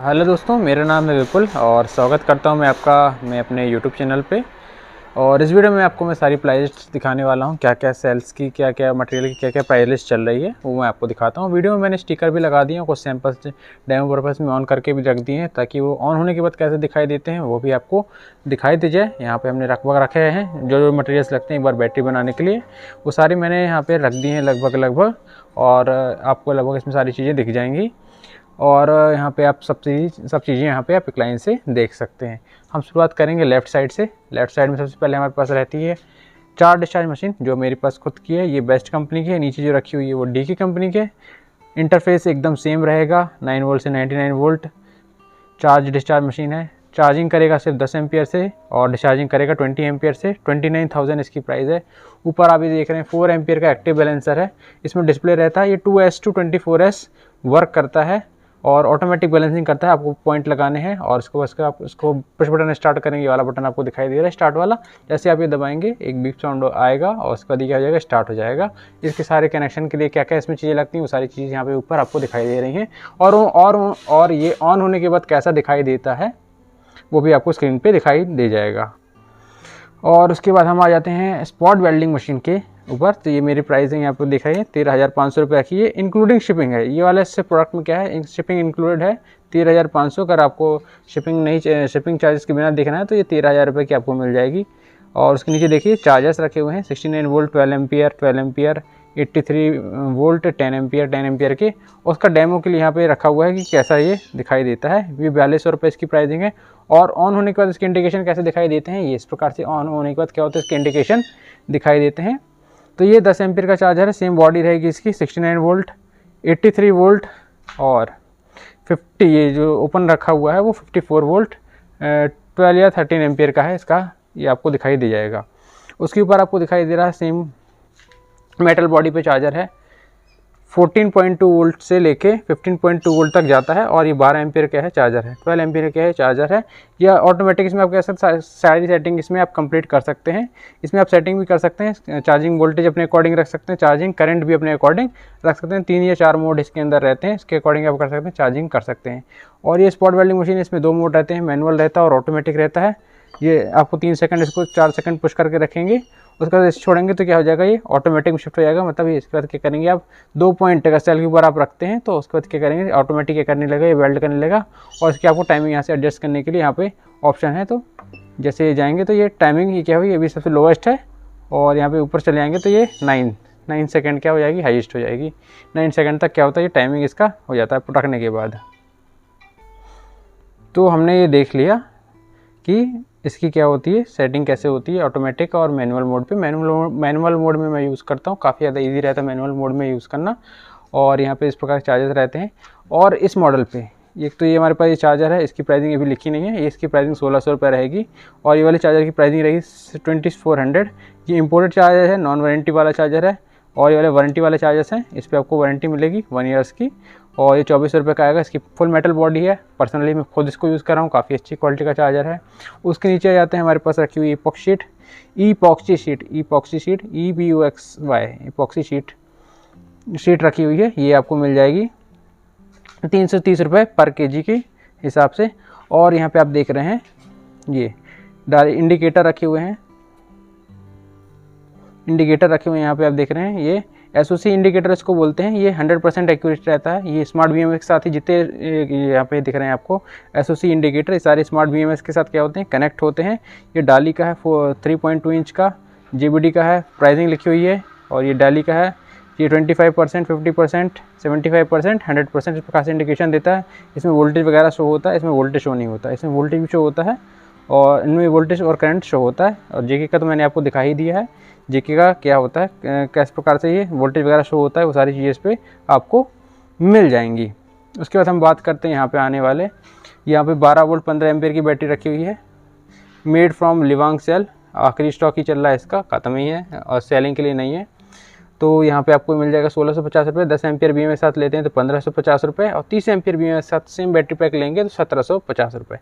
Hello दोस्तों, मेरा नाम है विपुल और स्वागत करता हूं मैं अपने यूट्यूब चैनल पे। और इस वीडियो में आपको मैं सारी प्राइस दिखाने वाला हूं, क्या क्या सेल्स की, क्या क्या मटेरियल की क्या क्या प्राइस लिस्ट चल रही है वो मैं आपको दिखाता हूं। वीडियो में मैंने स्टिकर भी लगा दिए हैं, कुछ सैंपल्स डेमो पर्पस में ऑन करके भी रख दिए हैं ताकि वो ऑन होने के बाद कैसे दिखाई देते हैं वो भी आपको दिखाई दे जाए। यहाँ पर हमने रखे हैं जो मटेरियल्स लगते हैं एक बार बैटरी बनाने के लिए, वो सारे मैंने यहाँ पर रख दिए हैं लगभग। और आपको लगभग इसमें सारी चीज़ें दिख जाएंगी और यहाँ पे आप सब चीज़ें यहाँ पे आप एक लाइन से देख सकते हैं। हम शुरुआत करेंगे लेफ़्ट साइड से। लेफ़्ट साइड में सबसे पहले हमारे पास रहती है 4 डिस्चार्ज मशीन, जो मेरे पास खुद की है, ये बेस्ट कंपनी की है। नीचे जो रखी हुई है वो डी की कंपनी के। इंटरफेस एकदम सेम रहेगा, 9 वोल्ट से 99 वोल्ट चार्ज डिस्चार्ज मशीन है। चार्जिंग करेगा सिर्फ 10 एम्पियर से और डिस्चार्जिंग करेगा 20 एम्पियर से। 29,000 इसकी प्राइस है। ऊपर आप ये देख रहे हैं 4 एम्पियर का एक्टिव बैलेंसर है। इसमें डिस्प्ले रहता है, ये 2S to 24S वर्क करता है और ऑटोमेटिक बैलेंसिंग करता है। आपको पॉइंट लगाने हैं और इसको बस आप इसको पुश बटन स्टार्ट करेंगे, ये वाला बटन आपको दिखाई दे रहा है स्टार्ट वाला। जैसे आप ये दबाएंगे एक बीप साउंड आएगा और उसके बाद क्या हो जाएगा, स्टार्ट हो जाएगा। इसके सारे कनेक्शन के लिए क्या क्या इसमें चीज़ें लगती हैं वो सारी चीज़ें यहाँ पे ऊपर आपको दिखाई दे रही हैं। और ये ऑन होने के बाद कैसा दिखाई देता है वो भी आपको स्क्रीन पर दिखाई दे जाएगा। और उसके बाद हम आ जाते हैं स्पॉट वेल्डिंग मशीन के ऊपर। तो ये मेरी प्राइस है यहाँ पर दिखाई है 13,500 रुपये रखी है, इंक्लूडिंग शिपिंग है। ये वाला इससे प्रोडक्ट में क्या है, शिपिंग इंक्लूडेड है 13,500। अगर आपको शिपिंग चार्जेस के बिना देखना है तो ये 13,000 रुपये की आपको मिल जाएगी। और उसके नीचे देखिए चार्जर्स रखे हुए हैं 69 वोल्ट 12 एम्पियर 83 वोल्ट 10 एम्पियर के। उसका डेमो के लिए यहाँ पे रखा हुआ है कि कैसा ये दिखाई देता है। ये 4200 रुपये इसकी प्राइसिंग है। और ऑन होने के बाद इसके इंडिकेशन कैसे दिखाई देते हैं, ये इस प्रकार से ऑन होने के बाद क्या होता है, इसके इंडिकेशन दिखाई देते हैं। तो ये 10 एम्पियर का चार्जर है, सेम बॉडी रहेगी इसकी 69 वोल्ट 83 वोल्ट और 50, ये जो ओपन रखा हुआ है वो 54 वोल्ट 12 या 13 एम्पियर का है इसका, ये आपको दिखाई दे जाएगा। उसके ऊपर आपको दिखाई दे रहा है सेम मेटल बॉडी पे चार्जर है, 14.2 वोल्ट से लेके 15.2 वोल्ट तक जाता है। और ये 12 एम्पियर का है चार्जर है, 12 एम्पियर का है चार्जर है। या ऑटोमेटिक इसमें आप कह सकते सारी सेटिंग इसमें आप कंप्लीट कर सकते हैं। इसमें आप सेटिंग भी कर सकते हैं, चार्जिंग वोल्टेज अपने अकॉर्डिंग रख सकते हैं, चार्जिंग करंट भी अपने अकॉर्डिंग रख सकते हैं। 3 या 4 मोड इसके अंदर रहते हैं, इसके अकॉर्डिंग आप कर सकते हैं, चार्जिंग कर सकते हैं। और ये स्पॉट वेल्डिंग मशीन, इसमें 2 मोड रहते हैं, मैनुअल रहता है और ऑटोमेटिक रहता है। ये आपको 3 सेकंड इसको 4 सेकंड पुश करके रखेंगे, उसके बाद छोड़ेंगे तो क्या हो जाएगा, ये ऑटोमेटिक में शिफ्ट हो जाएगा। मतलब ये इसके बाद क्या करेंगे, आप 2 पॉइंट का सेल के ऊपर आप रखते हैं तो उसके बाद क्या करेंगे, ऑटोमेटिक क्या करने लगेगा, ये वेल्ड करने लगेगा। और इसकी आपको टाइमिंग यहाँ से एडजस्ट करने के लिए यहाँ पे ऑप्शन है। तो जैसे ये जाएंगे तो ये टाइमिंग ये क्या हुई, ये भी सबसे लोवेस्ट है। और यहाँ पे ऊपर चले जाएंगे तो ये 9 सेकंड क्या हो जाएगी, हाईएस्ट हो जाएगी। 9 सेकंड तक क्या होता है, ये टाइमिंग इसका हो जाता है रखने के बाद। तो हमने ये देख लिया कि इसकी क्या होती है, सेटिंग कैसे होती है ऑटोमेटिक और मैनुअल मोड पे। मैनुअल मोड में मैं यूज़ करता हूँ, काफ़ी ज़्यादा इजी रहता है मैनुअल मोड में यूज़ करना। और यहाँ पे इस प्रकार के चार्जर्स रहते हैं। और इस मॉडल पे एक तो ये हमारे पास ये चार्जर है, इसकी प्राइसिंग अभी लिखी नहीं है, ये इसकी प्राइसिंग 1600 रुपये रहेगी। और ये वाले चार्जर की प्राइसिंग रहेगी 2400। ये इंपोर्टेड चार्जर है, नॉन वारंटी वाला चार्जर है। और ये वाले वारंटी वाले चार्जर्स हैं, इस पर आपको वारंटी मिलेगी 1 ईयर्स की। और ये 2400 रुपये का आएगा। इसकी फुल मेटल बॉडी है, पर्सनली मैं खुद इसको यूज़ कर रहा हूँ, काफ़ी अच्छी क्वालिटी का चार्जर है। उसके नीचे आ जाते हैं, हमारे पास रखी हुई ईपॉक्सी शीट EPOXY शीट रखी हुई है। ये आपको मिल जाएगी 330 रुपये पर kg के हिसाब से। और यहाँ पे आप देख रहे हैं ये इंडिकेटर रखे हुए हैं, यहाँ पे आप देख रहे हैं, ये SOC इंडिकेटर इसको बोलते हैं। ये 100% एक्यूरेट रहता है। ये स्मार्ट BMS के साथ ही जितने यहाँ पे दिख रहे हैं आपको SOC इंडिकेटर, ये सारे स्मार्ट BMS के साथ क्या होते हैं, कनेक्ट होते हैं। ये डाली का है 3.2 इंच का, JBD का है, प्राइसिंग लिखी हुई है। और ये डाली का है, ये 25%, 50%, 75%, 100% इस प्रकार से इंडिकेशन देता है। इसमें वोल्टेज वगैरह शो होता है, इसमें वोल्टेज शो नहीं होता। इसमें वोल्टेज भी शो होता है और इनमें वोल्टेज और करंट शो होता है। और JK का तो मैंने आपको दिखा ही दिया है, JK का क्या होता है, किस प्रकार से ये वोल्टेज वगैरह शो होता है, वो सारी चीज़ें इस पर आपको मिल जाएंगी। उसके बाद हम बात करते हैं यहाँ पे आने वाले, यहाँ पे 12 वोल्ट 15 एम्पियर की बैटरी रखी हुई है, मेड फ्रॉम लिवांग सेल। आखिरी स्टॉक ही चल रहा है इसका, ख़त्म ही है और सेलिंग के लिए नहीं है। तो यहाँ पे आपको मिल जाएगा 1650 रुपये। 10 एम्पियर BMS साथ लेते हैं तो 1550 रुपये। और 30 एम्पियर BMS साथ सेम बैटरी पैक लेंगे तो 1750 रुपये।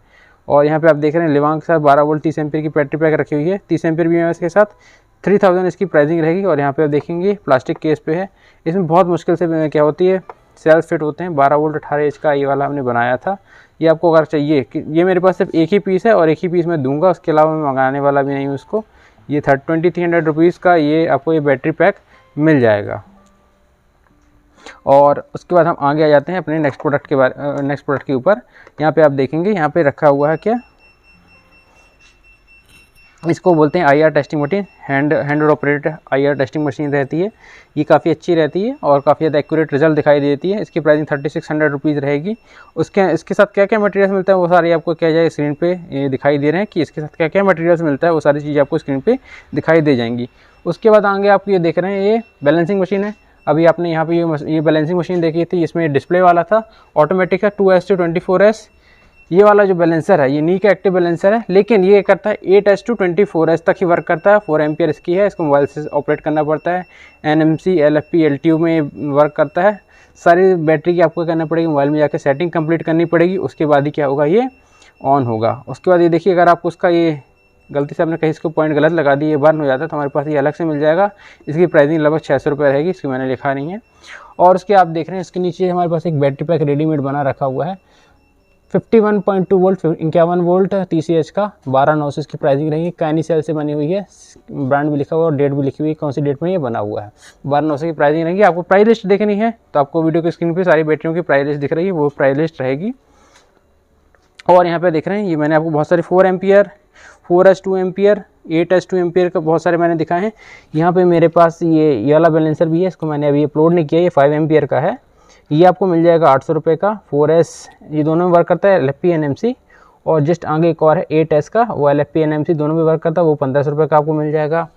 और यहाँ पे आप देख रहे हैं लिवांग के साथ 12 वोल्ट 30 एम्पियर की बैटरी पैक रखी हुई है। 30 एम्पियर BMS के साथ 3000 इसकी प्राइसिंग रहेगी। और यहाँ पे आप देखेंगे प्लास्टिक केस पे है। इसमें बहुत मुश्किल से क्या होती है, सेल्स फिट होते हैं 12 वोल्ट 18 इंच का, ये वाला हमने बनाया था। ये आपको अगर चाहिए कि ये मेरे पास सिर्फ एक ही पीस है और एक ही पीस मैं दूंगा, उसके अलावा मैं मंगाने वाला भी नहीं हूँ उसको। ये 2300 रुपीज़ का ये आपको ये बैटरी पैक मिल जाएगा। और उसके बाद हम आगे आ जाते हैं अपने नेक्स्ट प्रोडक्ट के ऊपर। यहाँ पे आप देखेंगे यहाँ पे रखा हुआ है क्या, इसको बोलते हैं IR testing machine, hand operated IR testing machine रहती है। ये काफ़ी अच्छी रहती है और काफ़ी ज़्यादा एक्यूरेट रिजल्ट दिखाई देती है। इसकी प्राइसिंग 3600 रुपीज़ रहेगी। इसके साथ क्या क्या मटेरियल्स मिलता है वो सारे आपको क्या जाए स्क्रीन पे ये दिखाई दे रहे हैं कि इसके साथ क्या क्या मटेरियल्स मिलता है, वो सारी चीज़ें आपको स्क्रीन पे दिखाई दे जाएंगी। उसके बाद आगे आप ये देख रहे हैं ये बैलेंसिंग मशीन है। अभी आपने यहाँ पे ये बैलेंसिंग मशीन देखी थी, इसमें डिस्प्ले वाला था, ऑटोमेटिक है 2S to 24S। ये वाला जो बैलेंसर है ये नी का एक्टिव बैलेंसर है, लेकिन ये करता है 8S to 24S तक ही वर्क करता है। 4 एम्पियर इसकी है, इसको मोबाइल से ऑपरेट करना पड़ता है। NMC LFP LTU में वर्क करता है। सारी बैटरी की आपको करना पड़ेगी, मोबाइल में जाकर सेटिंग कंप्लीट करनी पड़ेगी, उसके बाद ही क्या होगा ये ऑन होगा। उसके बाद ये देखिए अगर आप उसका ये गलती से आपने कहीं इसको पॉइंट गलत लगा दी, ये बर्न हो जाता है तो हमारे पास ये अलग से मिल जाएगा। इसकी प्राइसिंग लगभग 600 रुपये रहेगी, इसकी मैंने लिखा नहीं है। और उसके आप देख रहे हैं इसके नीचे हमारे पास एक बैटरी पैक रेडीमेड बना रखा हुआ है 51.2 वोल्ट 51 वोल्ट TCH का 12,900 इसकी प्राइसिंग रहेगी। कैनी सेल से बनी हुई है, ब्रांड भी लिखा हुआ है और डेट भी लिखी हुई है, कौन सी डेट में ये बना हुआ है। 12,900 की प्राइसिंग रहेगी। आपको प्राइस लिस्ट देखनी है तो आपको वीडियो की स्क्रीन पे सारी बैटरियों की प्राइस लिस्ट दिख रही है, वो प्राइस लिस्ट रहेगी। और यहाँ पे देख रहे हैं ये मैंने आपको बहुत सारे 4 ampere 4S 2 ampere 8S 2 ampere का बहुत सारे मैंने दिखाए हैं। यहाँ पे मेरे पास ये वाला बैलेंसर भी है, इसको मैंने अभी अपलोड नहीं किया, ये 5 एम्पियर का है। ये आपको मिल जाएगा 800 रुपये का। 4S ये दोनों में वर्क करता है, LFP NMC। और जस्ट आगे एक और है 8S का, वो LFP NMC दोनों में वर्क करता है, वो 1500 रुपये का आपको मिल जाएगा।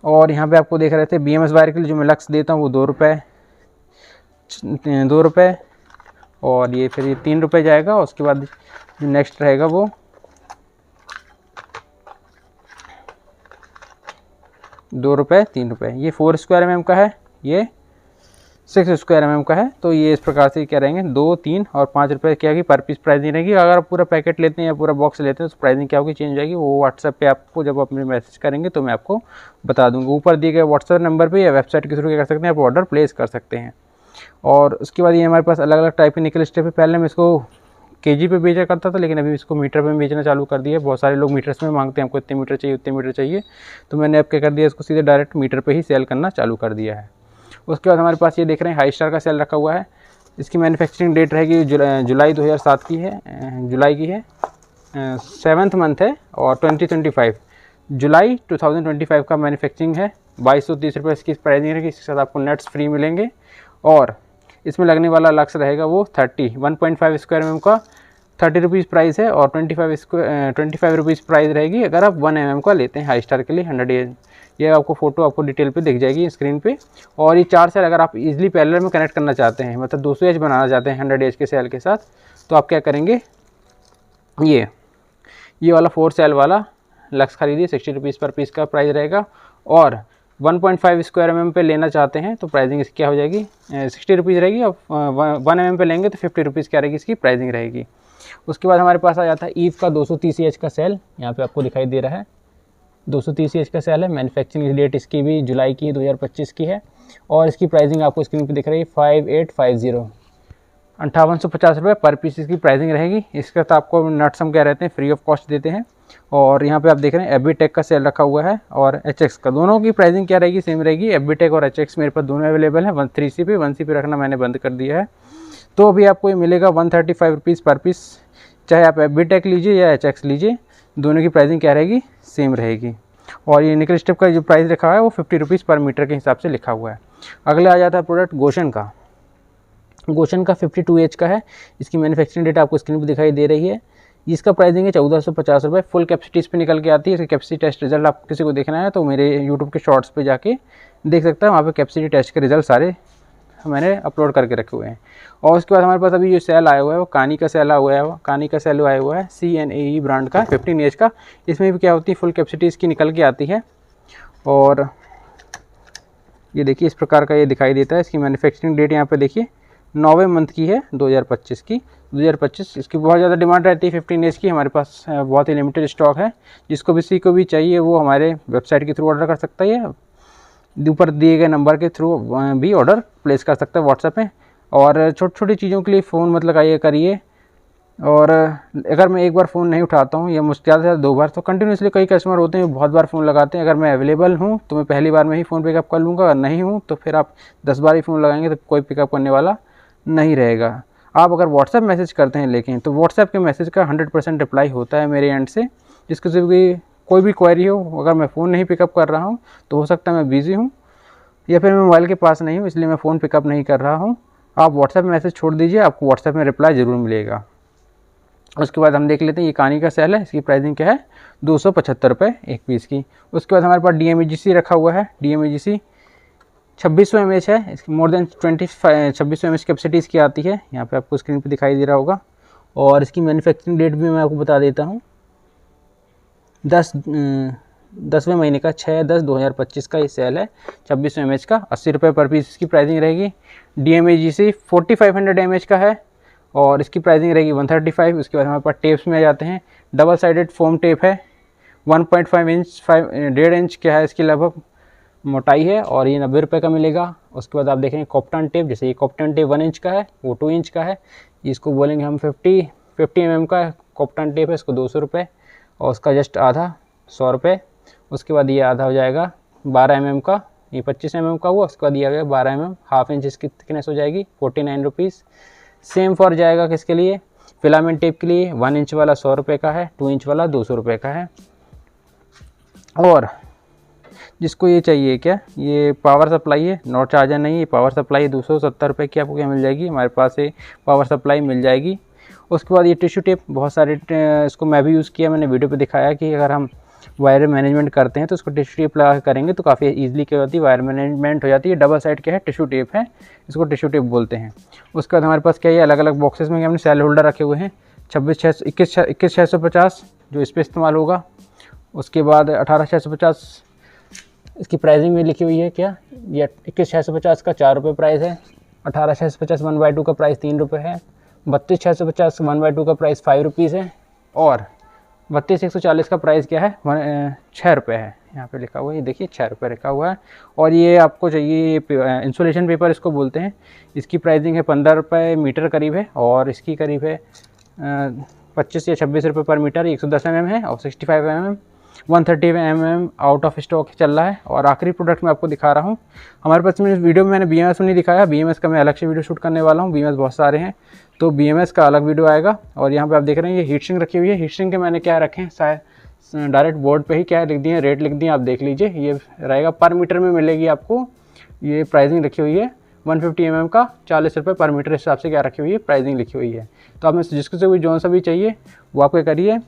और यहाँ पे आपको देख रहे थे BMS वायर के लिए जो मैं लक्स देता हूँ वो 2 रुपये और ये फिर ये 3 रुपये जाएगा। उसके बाद जो नेक्स्ट रहेगा वो 2 रुपये 3 रुपये। ये 4 स्क्वायर mm का है, ये 6 स्क्वायर mm का है। तो ये इस प्रकार से क्या रहेंगे 2, 3 और 5 रुपये क्या होगी पर पीस प्राइसिंग रहेगी। अगर आप पूरा पैकेट लेते हैं या पूरा बॉक्स लेते हैं तो प्राइसिंग क्या होगी चेंज हो जाएगी। वो व्हाट्सएप पे आपको जब आप मेरे मैसेज करेंगे तो मैं आपको बता दूँगा। ऊपर दिए गए व्हाट्सएप नंबर पे या वेबसाइट के थ्रू क्या कर सकते हैं आप ऑर्डर प्लेस कर सकते हैं। और उसके बाद ये हमारे पास अलग अलग टाइप के निकल स्टेप है। पहले मैं इसको kg पे बेचा करता था, लेकिन अभी इसको मीटर पे बेचना चालू कर दिया है। बहुत सारे लोग मीटर्स में मांगते हैं, हमको इतने मीटर चाहिए उतने मीटर चाहिए, तो मैंने अब क्या कर दिया इसको सीधे डायरेक्ट मीटर पे ही सेल करना चालू कर दिया है। उसके बाद हमारे पास ये देख रहे हैं हाई स्टार का सेल रखा हुआ है। इसकी मैन्युफैक्चरिंग डेट रहेगी जुलाई 2007 की है, जुलाई की है, 7th मंथ है और 2025 जुलाई 2025 का मैन्युफैक्चरिंग है। 2230 रुपये इसकी प्राइसिंग रहेगी। इसके साथ आपको नेट्स फ्री मिलेंगे और इसमें लगने वाला लक्स रहेगा वो 1.5 स्क्वायर mm का 30 रुपीज़ प्राइस है और 25 रुपीज़ प्राइस रहेगी अगर आप 1 mm का लेते हैं हाई स्टार के लिए 100 ये आपको फोटो आपको डिटेल पे दिख जाएगी स्क्रीन पे। और ये 4 सेल अगर आप इजीली पैरेलल में कनेक्ट करना चाहते हैं, मतलब 200H बनाना चाहते हैं 100H के सेल के साथ, तो आप क्या करेंगे ये वाला 4 सेल वाला लक्स खरीदिए। 60 रुपीज़ पर पीस का प्राइस रहेगा। और 1.5 स्क्वायर mm पे लेना चाहते हैं तो प्राइसिंग इसकी क्या हो जाएगी 60 रुपीज़ रहेगी। और 1 mm पे लेंगे तो 50 रुपीज़ क्या रहेगी इसकी प्राइसिंग रहेगी। उसके बाद हमारे पास आ जाता है ईव का 230H का सेल, यहाँ पे आपको दिखाई दे रहा है 230H का सेल है। मैन्युफैक्चरिंग डेट इसकी भी जुलाई की 2025 की है और इसकी प्राइसिंग आपको स्क्रीन पे दिख रही है 5850 5850 रुपये पर पीस इसकी प्राइसिंग रहेगी। इसके साथ आपको नट्स हम क्या रहते हैं फ्री ऑफ कॉस्ट देते हैं। और यहाँ पे आप देख रहे हैं एबीटेक का सेल रखा हुआ है और HX का, दोनों की प्राइसिंग क्या रहेगी सेम रहेगी। एबीटेक और HX मेरे पास दोनों अवेलेबल है। 3C पे 1C पे रखना मैंने बंद कर दिया है। तो अभी आपको ये मिलेगा 135 रुपीज़ पर पीस, चाहे आप एबीटेक लीजिए या HX लीजिए, दोनों की प्राइसिंग क्या रहेगी सेम रहेगी। और ये निकल स्टेप का जो प्राइस लिखा हुआ है वो 50 रुपीज़ पर मीटर के हिसाब से लिखा हुआ है। अगला आ जाता है प्रोडक्ट गोशन का 52H का है। इसकी मैन्युफैक्चरिंग डेट आपको स्क्रीन पर दिखाई दे रही है। इसका प्राइसिंग है 1450 रुपये। फुल कैपेसिटीज़ पे निकल के आती है। इसकी कैपेसिटी टेस्ट रिजल्ट आपको किसी को देखना है तो मेरे यूट्यूब के शॉर्ट्स पे जाके देख सकता है, वहाँ पे कैपेसिटी टेस्ट के रिजल्ट सारे मैंने अपलोड करके रखे हुए हैं। और उसके बाद हमारे पास अभी जो सेल आया हुआ है वो कानी का सेल आया हुआ है। कानी का सेल आया हुआ है CNAE ब्रांड का 15H का। इसमें भी क्या होती है फुल कैपेसिटी इसकी निकल के आती है। और ये देखिए इस प्रकार का ये दिखाई देता है। इसकी मैन्युफैक्चरिंग डेट यहाँ पे देखिए 9वें मंथ की है 2025 की। 2025 इसकी बहुत ज़्यादा डिमांड रहती है 15H की। हमारे पास बहुत ही लिमिटेड स्टॉक है। जिसको किसी को भी चाहिए वो हमारे वेबसाइट के थ्रू ऑर्डर कर सकता है या ऊपर दिए गए नंबर के थ्रू भी ऑर्डर प्लेस कर सकता है व्हाट्सएप में। और छोटी छोटी चीज़ों के लिए फ़ोन मत लगाइए करिए। और अगर मैं एक बार फ़ोन नहीं उठाता हूँ या मुझसे ज़्यादा से ज़्यादा 2 बार, तो कंटिन्यूसली कई कस्टमर होते हैं बहुत बार फ़ोन लगाते हैं। अगर मैं अवेलेबल हूँ तो मैं पहली बार में ही फ़ोन पिकअप कर लूँगा, अगर नहीं हूँ तो फिर आप 10 बार ही फ़ोन लगाएंगे तो कोई पिकअप करने वाला नहीं रहेगा। आप अगर व्हाट्सएप मैसेज करते हैं लेकिन, तो व्हाट्सएप के मैसेज का 100% रिप्लाई होता है मेरे एंड से। जिसकी कोई भी क्वेरी हो, अगर मैं फ़ोन नहीं पिकअप कर रहा हूँ तो हो सकता है मैं बिज़ी हूँ या फिर मैं मोबाइल के पास नहीं हूँ, इसलिए मैं फ़ोन पिकअप नहीं कर रहा हूँ। आप व्हाट्सएप मैसेज छोड़ दीजिए, आपको व्हाट्सएप में रिप्लाई ज़रूर मिलेगा। उसके बाद हम देख लेते हैं ये कहानी का सेल है, इसकी प्राइसिंग क्या है, 275 रुपये एक पीस की। उसके बाद हमारे पास DMAGC रखा हुआ है। DMAGC 2600 mAh है, इसकी मोर देन 2600 mAh कैपेसिटी इसकी आती है। यहाँ पे आपको स्क्रीन पे दिखाई दे रहा होगा। और इसकी मैन्युफैक्चरिंग डेट भी मैं आपको बता देता हूँ, 10वें महीने का 6/10/2025 का ये सेल है। 2600 mAh का 80 रुपये पर पीस इसकी प्राइसिंग रहेगी। DMAGC 4500 mAh का है और इसकी प्राइसिंग रहेगी 135। उसके बाद हमारे पास टेप्स में आ जाते हैं। डबल साइडेड फोम टेप है, 1.5 इंच 1.5 इंच क्या है इसकी लगभग मोटाई है और ये 90 रुपये का मिलेगा। उसके बाद आप देखेंगे कॉप्टन टेप, जैसे ये कॉप्टन टेप 1 इंच का है, वो 2 इंच का है, इसको बोलेंगे हम 50 mm का कॉप्टन टेप है, इसको 200 रुपये और उसका जस्ट आधा 100 रुपये। उसके बाद ये आधा हो जाएगा 12 mm का, ये 25 mm का हुआ। उसके बाद ये आ गया 12 mm, हाफ इंच इसकी थिकनेस हो जाएगी, 49 रुपीज़। सेम फॉर जाएगा किसके लिए, फिलामेंट टेप के लिए। 1 इंच वाला 100 रुपये का है, 2 इंच वाला 200 रुपये का है। और जिसको ये चाहिए क्या, ये पावर सप्लाई है, नॉट चार्जर नहीं, ये पावर सप्लाई 270 रुपये की आपको क्या मिल जाएगी, हमारे पास ये पावर सप्लाई मिल जाएगी। उसके बाद ये टिश्यू टेप, बहुत सारे इसको मैं भी यूज़ किया, मैंने वीडियो पे दिखाया कि अगर हम वायर मैनेजमेंट करते हैं तो उसको टिश्यू टेप लगा करेंगे तो काफ़ी ईजिली क्या होती है, वायर मैनेजमेंट हो जाती है। डबल साइड क्या है, टिश्यू टेप है, इसको टिश्यू टेप बोलते हैं। उसके बाद हमारे पास क्या है, अलग अलग बॉक्सेस में हमने सेल होल्डर रखे हुए हैं। 21,650 जो इस पर इस्तेमाल होगा। उसके बाद 18,650 इसकी प्राइसिंग में लिखी हुई है क्या, ये 21,650 का 4 रुपये प्राइस है। 18,650 1/2 का प्राइस 3 रुपये है। 32,650 1/2 का प्राइस 5 रुपीज़ है। और 32,140 का प्राइस क्या है, 6 रुपये है। यहाँ पे लिखा हुआ है, ये देखिए 6 रुपये लिखा हुआ है। और ये आपको चाहिए, ये इंसुलेशन पेपर इसको बोलते हैं। इसकी प्राइसिंग है 15 रुपये मीटर करीब है और इसकी करीब है 25 या 26 रुपये पर मीटर। 110 mm है और 65 mm 130 mm out of stock चल रहा है। और आखिरी प्रोडक्ट मैं आपको दिखा रहा हूँ, हमारे पास में वीडियो में मैंने BMS में नहीं दिखाया, BMS का मैं अलग से वीडियो शूट करने वाला हूँ। BMS बहुत सारे हैं तो BMS का अलग वीडियो आएगा। और यहाँ पे आप देख रहे हैं ये हीट सिंक रखी हुई है। हीट सिंक के मैंने क्या रखे हैं, शायद डायरेक्ट बोर्ड पे ही क्या लिख दिए, रेट लिख दिए, आप देख लीजिए। ये रहेगा पर मीटर में मिलेगी आपको, ये प्राइसिंग रखी हुई है 150 mm का 40 रुपये पर मीटर हिसाब से क्या रखी हुई है, प्राइसिंग लिखी हुई है। तो आप में जिसको से भी जो सा भी चाहिए वो आप क्या करिए,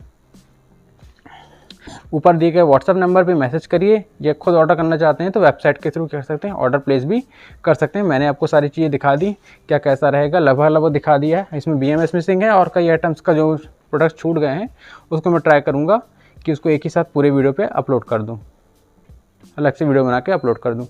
ऊपर दिए गए व्हाट्सअप नंबर पे मैसेज करिए। या खुद ऑर्डर करना चाहते हैं तो वेबसाइट के थ्रू कर सकते हैं, ऑर्डर प्लेस भी कर सकते हैं। मैंने आपको सारी चीज़ें दिखा दी, क्या कैसा रहेगा लगभग दिखा दिया है। इसमें BMS मिसिंग है और कई आइटम्स का जो प्रोडक्ट छूट गए हैं उसको मैं ट्राई करूँगा कि उसको एक ही साथ पूरे वीडियो पर अपलोड कर दूँ, अलग से वीडियो बना के अपलोड कर दूँ।